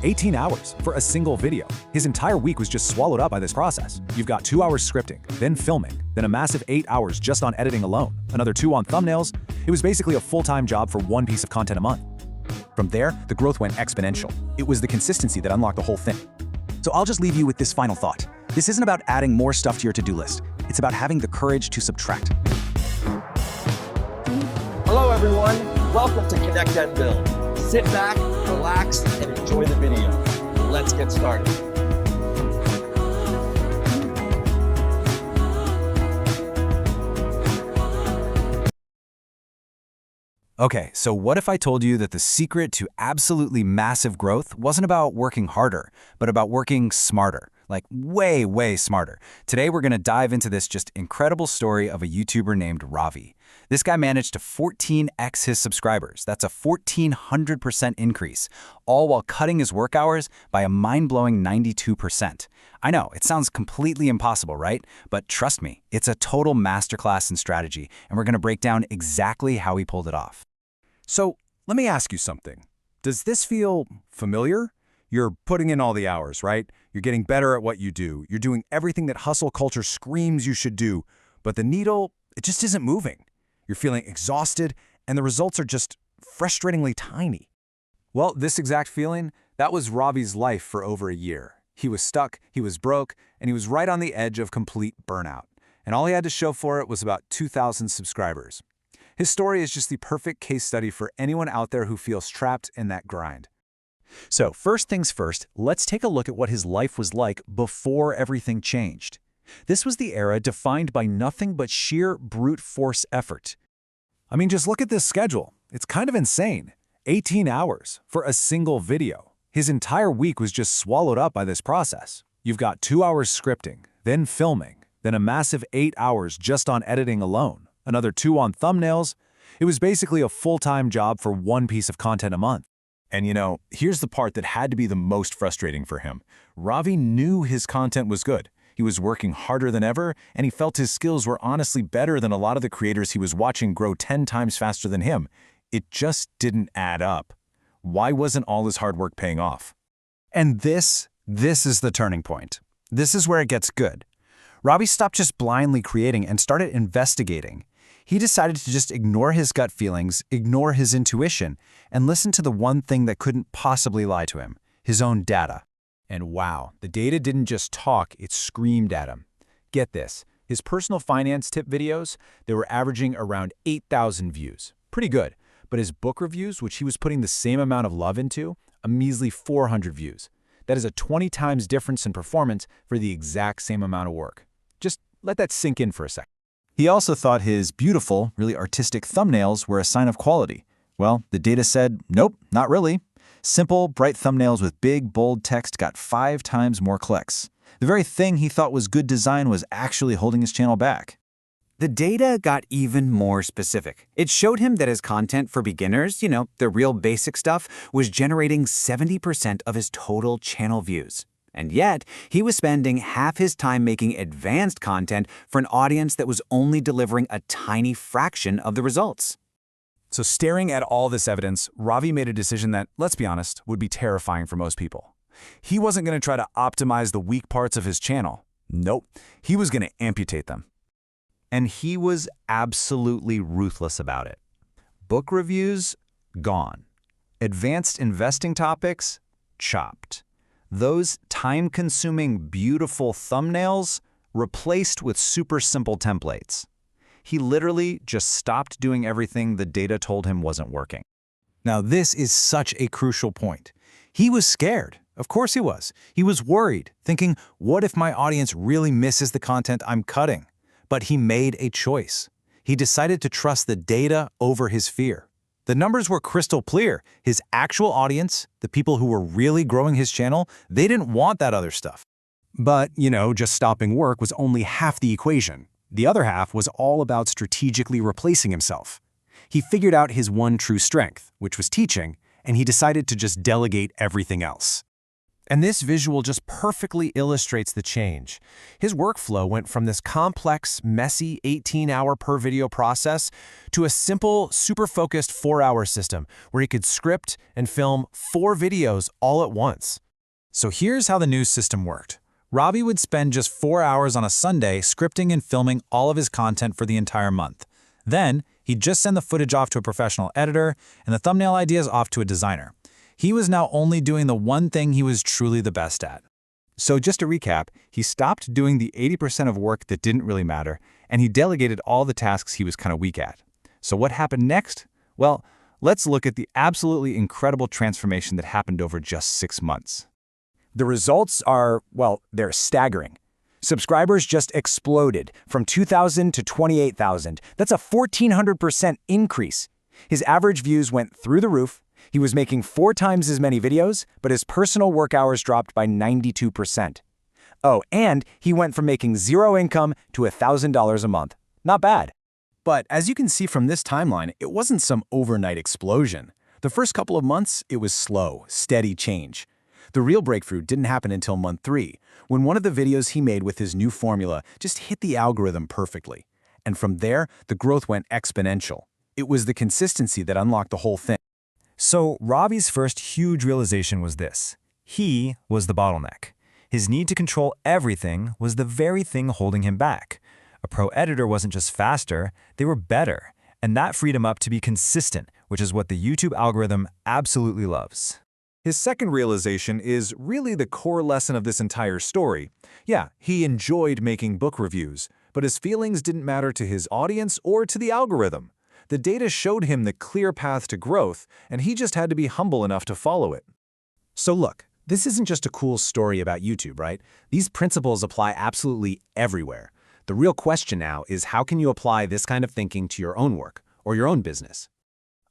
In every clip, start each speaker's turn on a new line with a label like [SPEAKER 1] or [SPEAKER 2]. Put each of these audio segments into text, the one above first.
[SPEAKER 1] 18 hours for a single video. His entire week was just swallowed up by this process. You've got 2 hours scripting, then filming, then a massive 8 hours just on editing alone, another 2 on thumbnails. It was basically a full-time job for one piece of content a month. From there, the growth went exponential. It was the consistency that unlocked the whole thing. So I'll just leave you with this final thought. This isn't about adding more stuff to your to-do list. It's about having the courage to subtract.
[SPEAKER 2] Hello everyone, welcome to Connect and Build. Sit back, relax, and enjoy the video. Let's get started.
[SPEAKER 1] Okay, so what if I told you that the secret to absolutely massive growth wasn't about working harder, but about working smarter? Like way, way smarter. Today we're going to dive into this just incredible story of a YouTuber named Ravi. This guy managed to 14x his subscribers. That's a 1,400% increase, all while cutting his work hours by a mind-blowing 92%. I know, it sounds completely impossible, right? But trust me, it's a total masterclass in strategy, and we're going to break down exactly how he pulled it off.
[SPEAKER 3] So let me ask you something. Does this feel familiar? You're putting in all the hours, right? You're getting better at what you do. You're doing everything that hustle culture screams you should do, but the needle, it just isn't moving. You're feeling exhausted, and the results are just frustratingly tiny.
[SPEAKER 1] Well, this exact feeling, that was Ravi's life for over a year. He was stuck, he was broke, and he was right on the edge of complete burnout. And all he had to show for it was about 2,000 subscribers. His story is just the perfect case study for anyone out there who feels trapped in that grind.
[SPEAKER 3] So first things first, let's take a look at what his life was like before everything changed. This was the era defined by nothing but sheer brute force effort.
[SPEAKER 1] I mean, just look at this schedule. It's kind of insane. 18 hours for a single video. His entire week was just swallowed up by this process. You've got 2 hours scripting, then filming, then a massive 8 hours just on editing alone, another 2 on thumbnails. It was basically a full-time job for one piece of content a month.
[SPEAKER 3] And you know, here's the part that had to be the most frustrating for him. Ravi knew his content was good. He was working harder than ever, and he felt his skills were honestly better than a lot of the creators he was watching grow 10 times faster than him. It just didn't add up. Why wasn't all his hard work paying off?
[SPEAKER 4] And this is the turning point. This is where it gets good. Ravi stopped just blindly creating and started investigating. He decided to just ignore his gut feelings, ignore his intuition, and listen to the one thing that couldn't possibly lie to him, his own data.
[SPEAKER 1] And wow, the data didn't just talk, it screamed at him. Get this, his personal finance tip videos, they were averaging around 8,000 views. Pretty good. But his book reviews, which he was putting the same amount of love into, a measly 400 views. That is a 20 times difference in performance for the exact same amount of work. Just let that sink in for a second.
[SPEAKER 4] He also thought his beautiful, really artistic thumbnails were a sign of quality. Well, the data said, nope, not really. Simple, bright thumbnails with big, bold text got 5 times more clicks. The very thing he thought was good design was actually holding his channel back.
[SPEAKER 5] The data got even more specific. It showed him that his content for beginners, the real basic stuff, was generating 70% of his total channel views. And yet, he was spending half his time making advanced content for an audience that was only delivering a tiny fraction of the results.
[SPEAKER 1] So staring at all this evidence, Ravi made a decision that, let's be honest, would be terrifying for most people. He wasn't going to try to optimize the weak parts of his channel. Nope, he was going to amputate them.
[SPEAKER 4] And he was absolutely ruthless about it. Book reviews, gone. Advanced investing topics, chopped. Those time-consuming, beautiful thumbnails replaced with super simple templates. He literally just stopped doing everything the data told him wasn't working.
[SPEAKER 1] Now, this is such a crucial point. He was scared. Of course he was. He was worried, thinking, what if my audience really misses the content I'm cutting? But he made a choice. He decided to trust the data over his fear. The numbers were crystal clear. His actual audience, the people who were really growing his channel, they didn't want that other stuff.
[SPEAKER 3] But, just stopping work was only half the equation. The other half was all about strategically replacing himself. He figured out his one true strength, which was teaching, and he decided to just delegate everything else.
[SPEAKER 6] And this visual just perfectly illustrates the change. His workflow went from this complex, messy 18-hour per video process to a simple, super focused 4-hour system where he could script and film 4 videos all at once.
[SPEAKER 1] So here's how the new system worked. Ravi would spend just 4 hours on a Sunday scripting and filming all of his content for the entire month. Then, he'd just send the footage off to a professional editor and the thumbnail ideas off to a designer. He was now only doing the one thing he was truly the best at.
[SPEAKER 4] So just to recap, he stopped doing the 80% of work that didn't really matter, and he delegated all the tasks he was kind of weak at. So what happened next? Well, let's look at the absolutely incredible transformation that happened over just 6 months.
[SPEAKER 7] The results are, well, they're staggering. Subscribers just exploded from 2,000 to 28,000. That's a 1,400% increase. His average views went through the roof. He was making 4 times as many videos, but his personal work hours dropped by 92%. Oh, and he went from making 0 income to $1,000 a month. Not bad.
[SPEAKER 6] But as you can see from this timeline, it wasn't some overnight explosion. The first couple of months, it was slow, steady change. The real breakthrough didn't happen until month 3, when one of the videos he made with his new formula just hit the algorithm perfectly. And from there, the growth went exponential. It was the consistency that unlocked the whole thing.
[SPEAKER 8] So Ravi's first huge realization was this. He was the bottleneck. His need to control everything was the very thing holding him back. A pro editor wasn't just faster, they were better. And that freed him up to be consistent, which is what the YouTube algorithm absolutely loves.
[SPEAKER 3] His second realization is really the core lesson of this entire story. Yeah, he enjoyed making book reviews, but his feelings didn't matter to his audience or to the algorithm. The data showed him the clear path to growth, and he just had to be humble enough to follow it.
[SPEAKER 6] So look, this isn't just a cool story about YouTube, right? These principles apply absolutely everywhere. The real question now is how can you apply this kind of thinking to your own work or your own business?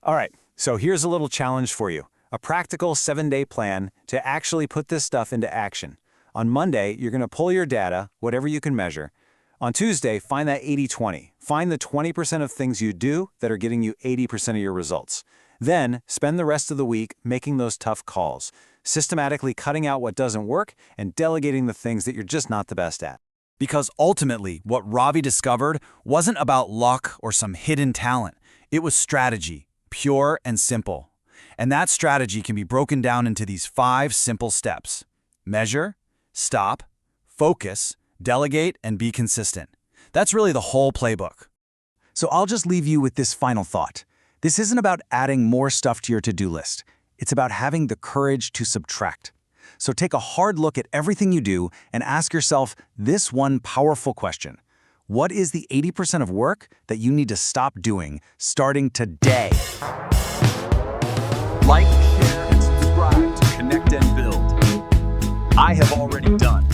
[SPEAKER 4] All right, so here's a little challenge for you. A practical 7-day plan to actually put this stuff into action. On Monday, you're going to pull your data, whatever you can measure. On Tuesday, find that 80-20. Find the 20% of things you do that are getting you 80% of your results. Then, spend the rest of the week making those tough calls, systematically cutting out what doesn't work and delegating the things that you're just not the best at.
[SPEAKER 1] Because ultimately, what Ravi discovered wasn't about luck or some hidden talent. It was strategy, pure and simple. And that strategy can be broken down into these 5 simple steps. Measure, stop, focus, delegate, and be consistent. That's really the whole playbook. So I'll just leave you with this final thought. This isn't about adding more stuff to your to-do list. It's about having the courage to subtract. So take a hard look at everything you do and ask yourself this one powerful question. What is the 80% of work that you need to stop doing starting today?
[SPEAKER 2] Like, share, and subscribe to Connect and Build. I have already done.